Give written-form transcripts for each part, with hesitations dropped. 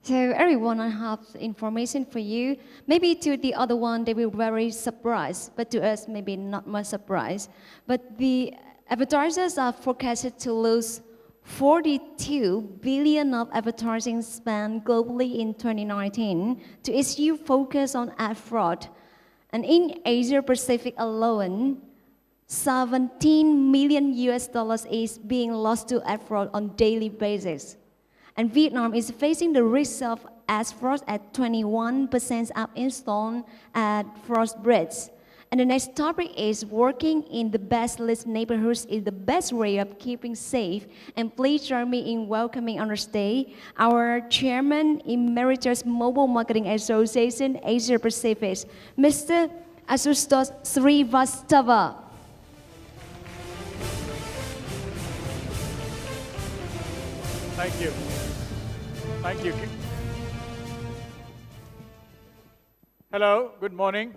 So everyone, I have information for you. Maybe to the other one, they will be very surprised, but to us, maybe not much surprise. But the advertisers are forecasted to lose 42 billion of advertising spend globally in 2019 to issue focus on ad fraud. And in Asia Pacific alone, 17 million US dollars is being lost to ad fraud on daily basis. And Vietnam is facing the risk of ad fraud at 21% up installed ad fraud rates. And the next topic is working in the best lit neighborhoods is the best way of keeping safe. And please join me in welcoming on the stage our Chairman Emeritus Mobile Marketing Association Asia Pacific, Mr. Asustos Srivastava. Thank you. Thank you. Hello, good morning.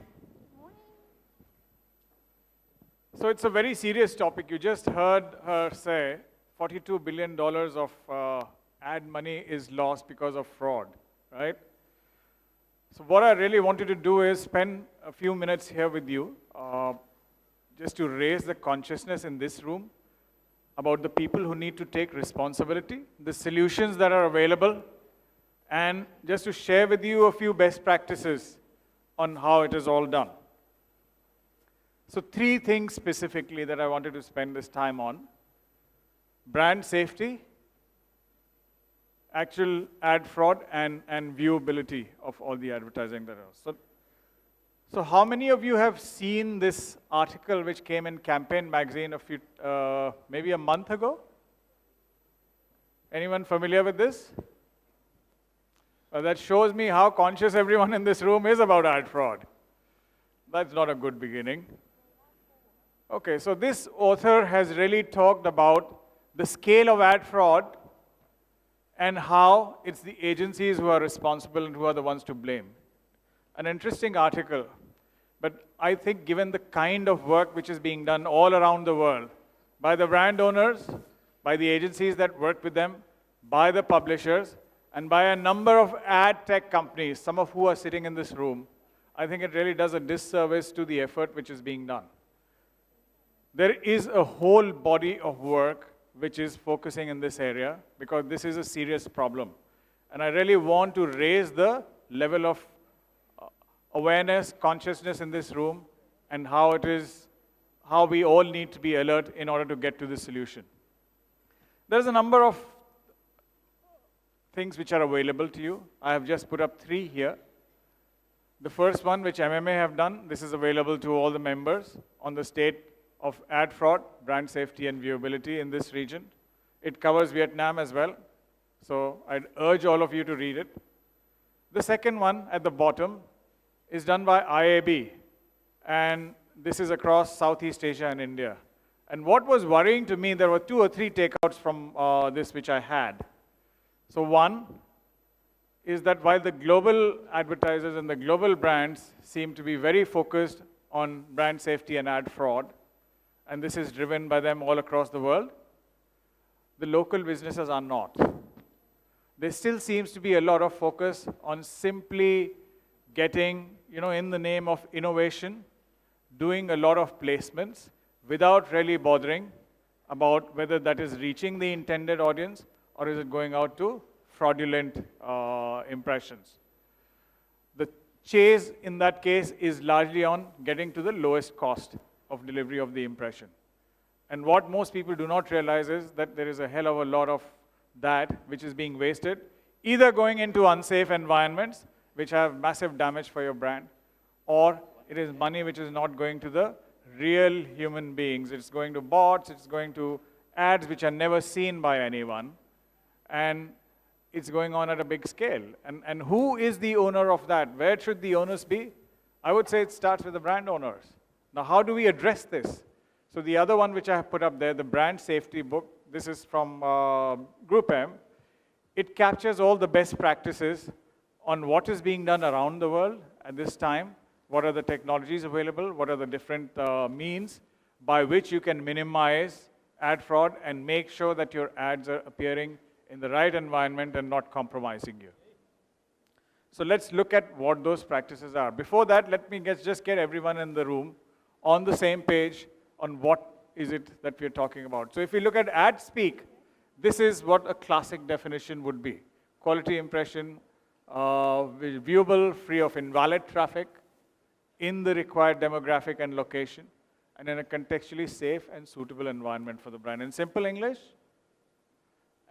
So it's a very serious topic. You just heard her say $42 billion of ad money is lost because of fraud, right? So what I really wanted to do is spend a few minutes here with you just to raise the consciousness in this room about the people who need to take responsibility, the solutions that are available, and just to share with you a few best practices on how it is all done. So 3 things specifically that I wanted to spend this time on: brand safety, actual ad fraud, and viewability of all the advertising that are. So how many of you have seen this article which came in Campaign magazine maybe a month ago? Anyone familiar with this? Well, that shows me how conscious everyone in this room is about ad fraud. That's not a good beginning. Okay, so this author has really talked about the scale of ad fraud and how it's the agencies who are responsible and who are the ones to blame. An interesting article, but I think given the kind of work which is being done all around the world by the brand owners, by the agencies that work with them, by the publishers, and by a number of ad tech companies, some of who are sitting in this room, I think it really does a disservice to the effort which is being done. There is a whole body of work which is focusing in this area because this is a serious problem. And I really want to raise the level of awareness, consciousness in this room, and how we all need to be alert in order to get to this solution. There's a number of things which are available to you. I have just put up 3 here. The first one, which MMA have done, this is available to all the members on the state of ad fraud, brand safety, and viewability in this region. It covers Vietnam as well, so I'd urge all of you to read it. The second one at the bottom is done by IAB, and this is across Southeast Asia and India. And what was worrying to me, there were 2 or 3 takeouts from this which I had. So one is that while the global advertisers and the global brands seem to be very focused on brand safety and ad fraud, and this is driven by them all across the world, the local businesses are not. There still seems to be a lot of focus on simply getting, in the name of innovation, doing a lot of placements without really bothering about whether that is reaching the intended audience or is it going out to fraudulent impressions. The chase in that case is largely on getting to the lowest cost of delivery of the impression. And what most people do not realize is that there is a hell of a lot of that which is being wasted, either going into unsafe environments which have massive damage for your brand, or it is money which is not going to the real human beings. It's going to bots, it's going to ads which are never seen by anyone, and it's going on at a big scale. And who is the owner of that? Where should the owners be? I would say it starts with the brand owners. Now, how do we address this? So the other one which I have put up there, the brand safety book, this is from Group M. It captures all the best practices on what is being done around the world at this time, what are the technologies available, what are the different means, by which you can minimize ad fraud and make sure that your ads are appearing in the right environment and not compromising you. So let's look at what those practices are. Before that, let me just get everyone in the room on the same page on what is it that we're talking about. So if we look at ad speak, this is what a classic definition would be. Quality impression, viewable, free of invalid traffic, in the required demographic and location, and in a contextually safe and suitable environment for the brand. In simple English,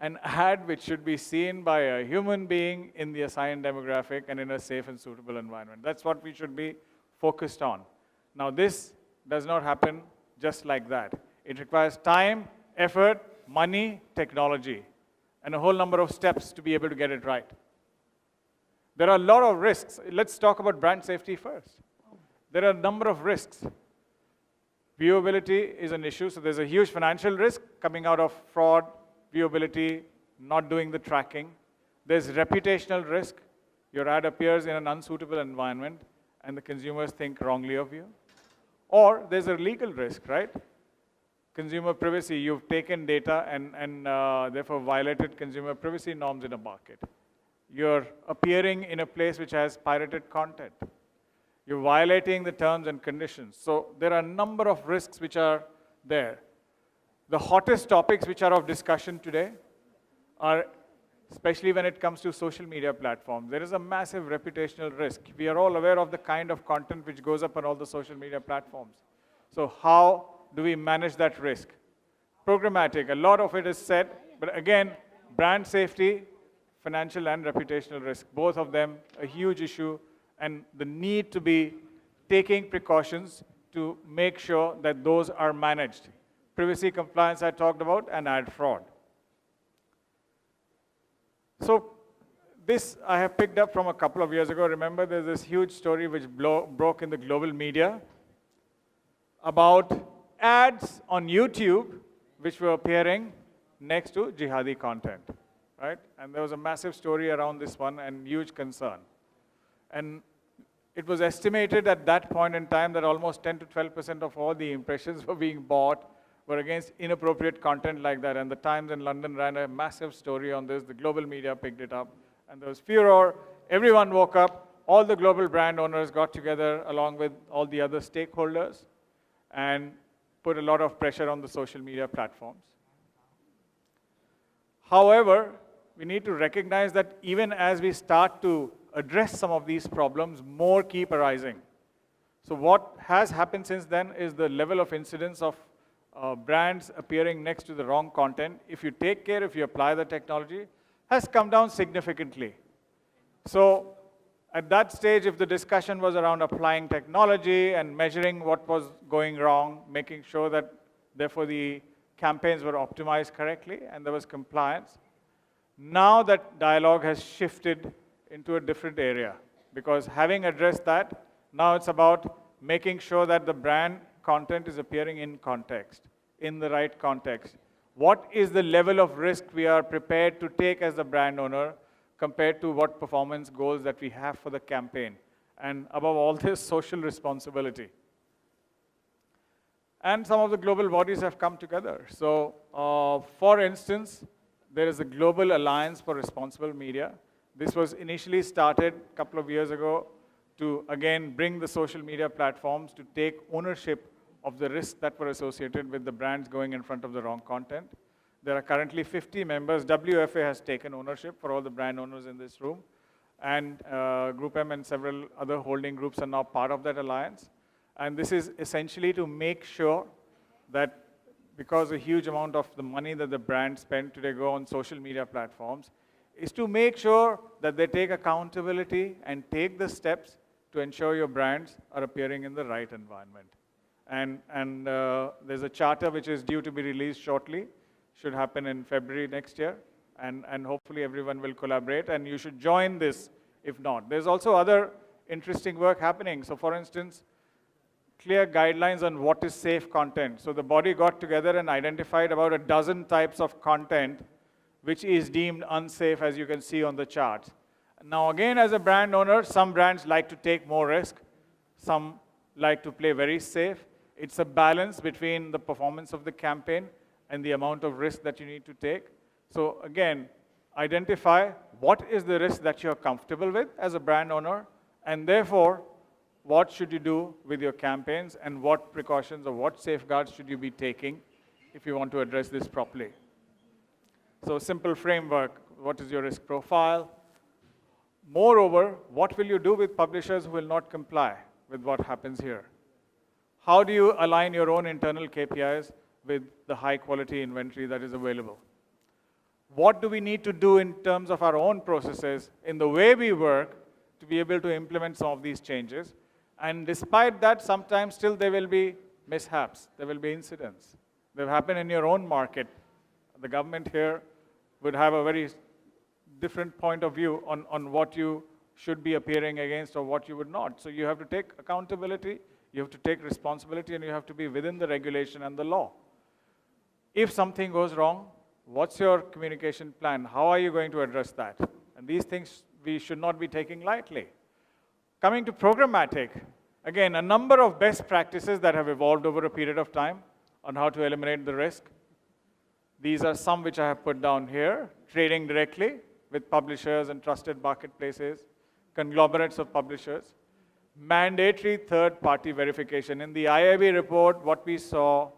an ad which should be seen by a human being in the assigned demographic and in a safe and suitable environment. That's what we should be focused on. Now this does not happen just like that. It requires time, effort, money, technology, and a whole number of steps to be able to get it right. There are a lot of risks. Let's talk about brand safety first. There are a number of risks. Viewability is an issue, so there's a huge financial risk coming out of fraud, viewability, not doing the tracking. There's reputational risk. Your ad appears in an unsuitable environment and the consumers think wrongly of you. Or there's a legal risk, right? Consumer privacy, you've taken data and therefore violated consumer privacy norms in a market. You're appearing in a place which has pirated content. You're violating the terms and conditions. So there are a number of risks which are there. The hottest topics which are of discussion today are, especially when it comes to social media platforms, there is a massive reputational risk. We are all aware of the kind of content which goes up on all the social media platforms. So how do we manage that risk? Programmatic, a lot of it is set, but again, brand safety, financial and reputational risk, both of them a huge issue, and the need to be taking precautions to make sure that those are managed. Privacy compliance I talked about, and ad fraud. So this I have picked up from a couple of years ago. Remember, there's this huge story which broke in the global media about ads on YouTube which were appearing next to jihadi content, right? And there was a massive story around this one and huge concern. And it was estimated at that point in time that almost 10 to 12% of all the impressions were being bought were against inappropriate content like that. And the Times in London ran a massive story on this. The global media picked it up. And there was furor. Everyone woke up. All the global brand owners got together along with all the other stakeholders and put a lot of pressure on the social media platforms. However, we need to recognize that even as we start to address some of these problems, more keep arising. So what has happened since then is the level of incidence of brands appearing next to the wrong content, if you take care, if you apply the technology, has come down significantly. So at that stage, if the discussion was around applying technology and measuring what was going wrong, making sure that therefore the campaigns were optimized correctly and there was compliance, now that dialogue has shifted into a different area, because having addressed that, now it's about making sure that the brand content is appearing in context, in the right context. What is the level of risk we are prepared to take as the brand owner compared to what performance goals that we have for the campaign? And above all this, social responsibility. And some of the global bodies have come together. So, for instance, there is a Global Alliance for Responsible Media. This was initially started a couple of years ago to, again, bring the social media platforms to take ownership of the risks that were associated with the brands going in front of the wrong content. There are currently 50 members. WFA has taken ownership for all the brand owners in this room. And Group M and several other holding groups are now part of that alliance. And this is essentially to make sure that, because a huge amount of the money that the brands spend today go on social media platforms, is to make sure that they take accountability and take the steps to ensure your brands are appearing in the right environment. And there's a charter which is due to be released shortly, should happen in February next year, and hopefully everyone will collaborate, and you should join this if not. There's also other interesting work happening. So for instance, clear guidelines on what is safe content. So the body got together and identified about a dozen types of content which is deemed unsafe, as you can see on the chart. Now again, as a brand owner, some brands like to take more risk, some like to play very safe. It's a balance between the performance of the campaign and the amount of risk that you need to take. So again, identify what is the risk that you're comfortable with as a brand owner, and therefore, what should you do with your campaigns, and what precautions or what safeguards should you be taking if you want to address this properly. So simple framework, what is your risk profile? Moreover, what will you do with publishers who will not comply with what happens here? How do you align your own internal KPIs with the high quality inventory that is available? What do we need to do in terms of our own processes, in the way we work, to be able to implement some of these changes? And despite that, sometimes still there will be mishaps, there will be incidents. They've happened in your own market. The government here would have a very different point of view on what you should be appearing against or what you would not. So you have to take accountability, you have to take responsibility, and you have to be within the regulation and the law. If something goes wrong, what's your communication plan? How are you going to address that? And these things we should not be taking lightly. Coming to programmatic, again, a number of best practices that have evolved over a period of time on how to eliminate the risk. These are some which I have put down here. Trading directly with publishers and trusted marketplaces, conglomerates of publishers. Mandatory third-party verification. In the IIB report, what we saw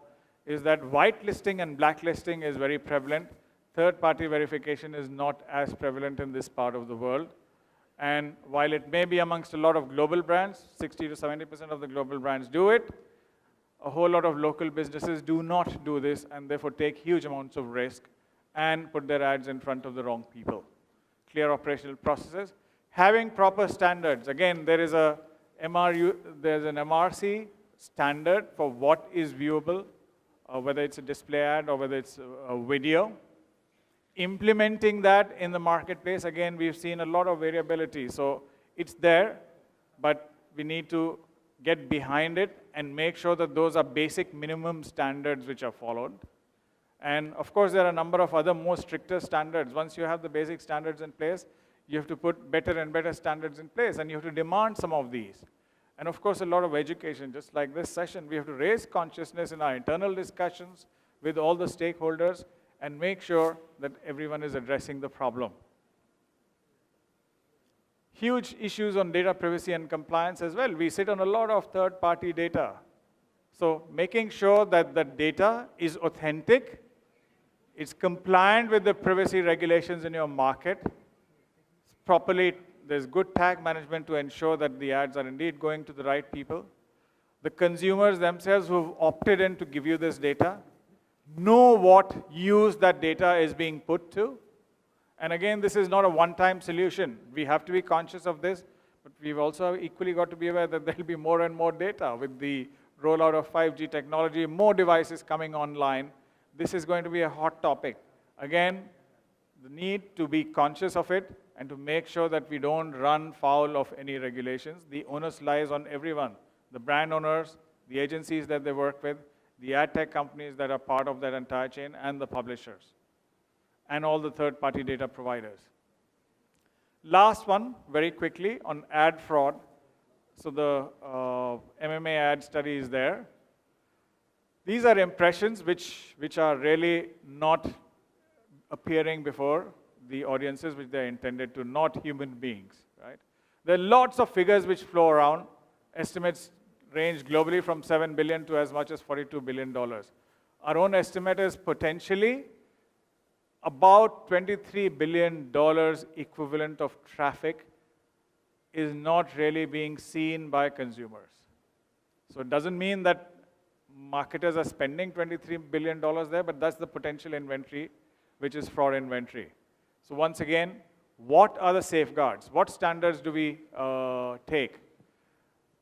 is that whitelisting and blacklisting is very prevalent. Third-party verification is not as prevalent in this part of the world. And while it may be amongst a lot of global brands, 60 to 70% of the global brands do it, a whole lot of local businesses do not do this and therefore take huge amounts of risk and put their ads in front of the wrong people. Clear operational processes. Having proper standards. Again, there's an MRC standard for what is viewable, whether it's a display ad or whether it's a video. Implementing that in the marketplace, again, we've seen a lot of variability. So it's there, but we need to get behind it and make sure that those are basic minimum standards which are followed. And of course, there are a number of other more stricter standards. Once you have the basic standards in place, you have to put better and better standards in place, and you have to demand some of these. And of course, a lot of education, just like this session, we have to raise consciousness in our internal discussions with all the stakeholders and make sure that everyone is addressing the problem. Huge issues on data privacy and compliance as well. We sit on a lot of third-party data. So making sure that the data is authentic, it's compliant with the privacy regulations in your market, properly, there's good tag management to ensure that the ads are indeed going to the right people. The consumers themselves who've opted in to give you this data know what use that data is being put to. And again, this is not a one-time solution. We have to be conscious of this, but we've also equally got to be aware that there'll be more and more data with the rollout of 5G technology, more devices coming online. This is going to be a hot topic. Again, the need to be conscious of it and to make sure that we don't run foul of any regulations. The onus lies on everyone, the brand owners, the agencies that they work with, the ad tech companies that are part of that entire chain, and the publishers, and all the third-party data providers. Last one, very quickly, on ad fraud. So the MMA ad study is there. These are impressions which are really not appearing before the audiences which they're intended to, not human beings, right? There are lots of figures which flow around. Estimates range globally from 7 billion to as much as $42 billion. Our own estimate is potentially about $23 billion equivalent of traffic is not really being seen by consumers. So it doesn't mean that marketers are spending $23 billion there, but that's the potential inventory, which is fraud inventory. So once again, what are the safeguards? What standards do we take?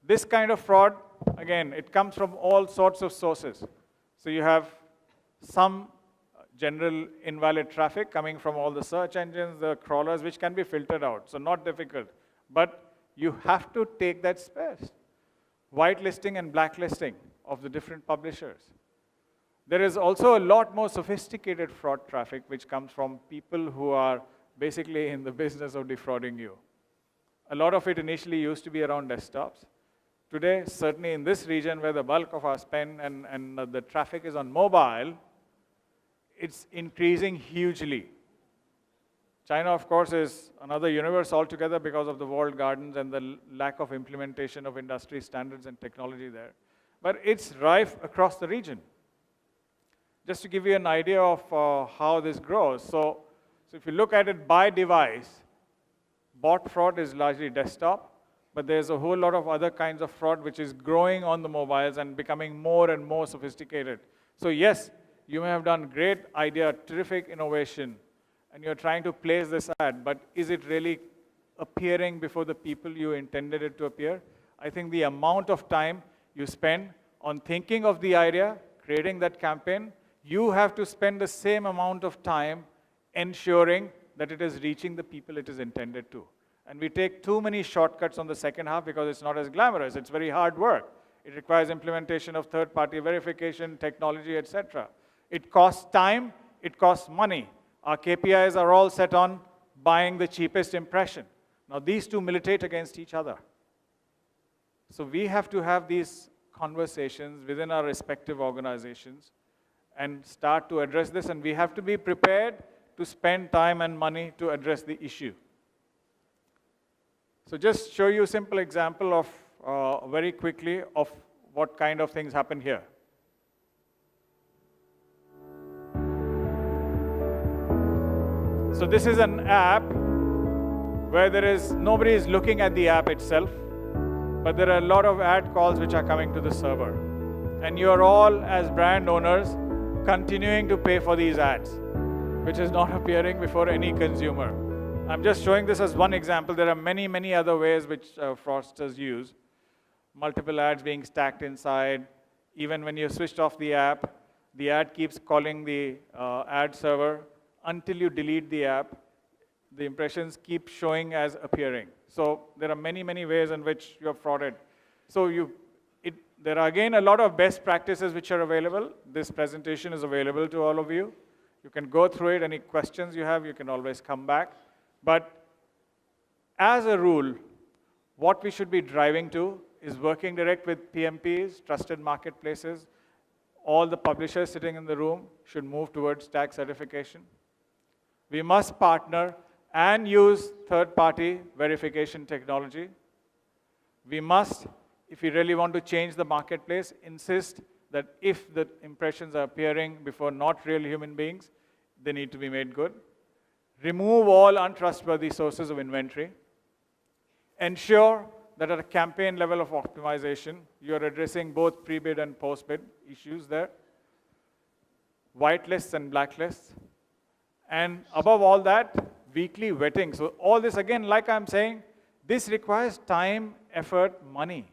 This kind of fraud, again, it comes from all sorts of sources. So you have some general invalid traffic coming from all the search engines, the crawlers, which can be filtered out. So not difficult. But you have to take that space. Whitelisting and blacklisting of the different publishers. There is also a lot more sophisticated fraud traffic which comes from people who are basically in the business of defrauding you. A lot of it initially used to be around desktops. today, certainly in this region where the bulk of our spend and the traffic is on mobile, it's increasing hugely. China, of course, is another universe altogether because of the walled gardens and the lack of implementation of industry standards and technology there. But it's rife across the region. Just to give you an idea of how this grows. So if you look at it by device, bot fraud is largely desktop, but there's a whole lot of other kinds of fraud which is growing on the mobiles and becoming more and more sophisticated. So yes, you may have done great idea, terrific innovation, and you're trying to place this ad, but is it really appearing before the people you intended it to appear? I think the amount of time you spend on thinking of the idea, creating that campaign, you have to spend the same amount of time ensuring that it is reaching the people it is intended to. And we take too many shortcuts on the second half because it's not as glamorous. It's very hard work. It requires implementation of third-party verification, technology, etc. It costs time, it costs money. Our KPIs are all set on buying the cheapest impression. Now these two militate against each other. So we have to have these conversations within our respective organizations and start to address this, and we have to be prepared to spend time and money to address the issue. So just show you a simple example of, very quickly, of what kind of things happen here. So this is an app where nobody is looking at the app itself, but there are a lot of ad calls which are coming to the server. And you're all, as brand owners, continuing to pay for these ads, which is not appearing before any consumer. I'm just showing this as one example. There are many, many other ways which fraudsters use. Multiple ads being stacked inside. Even when you switched off the ad keeps calling the ad server. Until you delete the app, the impressions keep showing as appearing. So there are many, many ways in which you're frauded. So there are again a lot of best practices which are available. This presentation is available to all of you. You can go through it. Any questions you have, you can always come back. But as a rule, what we should be driving to is working direct with PMPs, trusted marketplaces. All the publishers sitting in the room should move towards tag certification. We must partner and use third-party verification technology. We must, if we really want to change the marketplace, insist that if the impressions are appearing before not real human beings, they need to be made good. Remove all untrustworthy sources of inventory. Ensure that at a campaign level of optimization, you are addressing both pre-bid and post-bid issues there. Whitelists and blacklists. And above all that, weekly vetting. So all this, again, like I'm saying, this requires time, effort, money.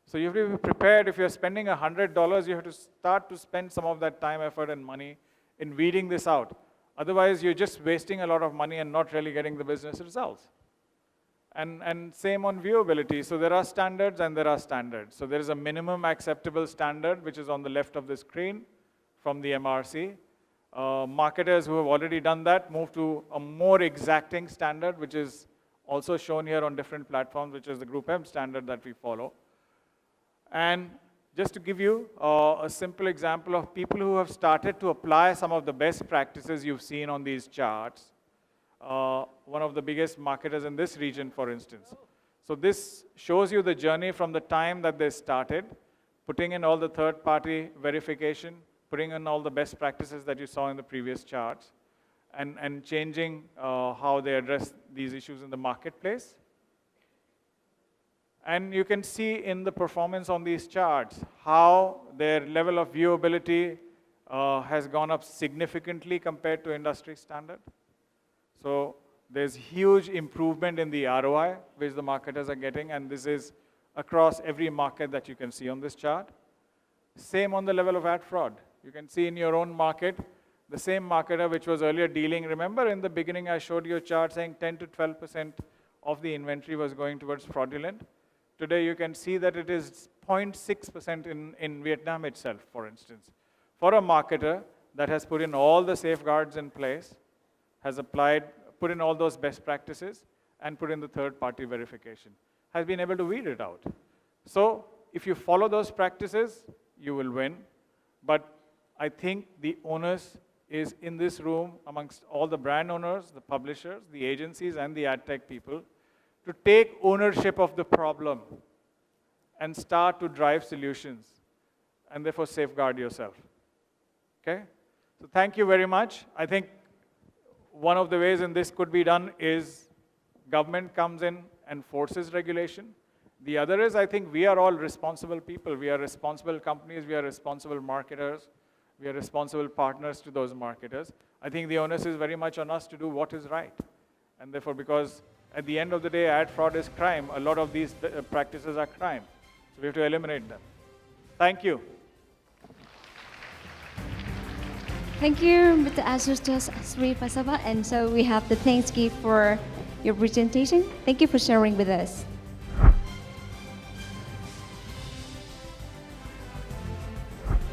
So you have to be prepared. If you're spending $100, you have to start to spend some of that time, effort, and money in weeding this out. Otherwise, you're just wasting a lot of money and not really getting the business results. And same on viewability. So there are standards and there are standards. So there is a minimum acceptable standard, which is on the left of the screen from the MRC. Marketers who have already done that move to a more exacting standard, which is also shown here on different platforms, which is the Group M standard that we follow. And just to give you a simple example of people who have started to apply some of the best practices you've seen on these charts. One of the biggest marketers in this region, for instance. So this shows you the journey from the time that they started, putting in all the third-party verification, putting in all the best practices that you saw in the previous charts, and changing how they address these issues in the marketplace. And you can see in the performance on these charts how their level of viewability has gone up significantly compared to industry standard. So there's huge improvement in the ROI which the marketers are getting, and this is across every market that you can see on this chart. Same on the level of ad fraud. You can see in your own market, the same marketer which was earlier dealing, remember in the beginning I showed you a chart saying 10 to 12% of the inventory was going towards fraudulent. Today you can see that it is 0.6% in Vietnam itself, for instance. For a marketer that has put in all the safeguards in place, has put in all those best practices, and put in the third-party verification, has been able to weed it out. So if you follow those practices, you will win. But I think the onus is in this room amongst all the brand owners, the publishers, the agencies, and the ad tech people to take ownership of the problem and start to drive solutions, and therefore safeguard yourself. Okay? So thank you very much. I think one of the ways in this could be done is government comes in and forces regulation. The other is, I think we are all responsible people. We are responsible companies. We are responsible marketers. We are responsible partners to those marketers. I think the onus is very much on us to do what is right. And therefore, because at the end of the day, ad fraud is crime. A lot of these practices are crime. So we have to eliminate them. Thank you. Thank you, Mr. Asustas Srivastava. And so we have the thanks gift for your presentation. Thank you for sharing with us.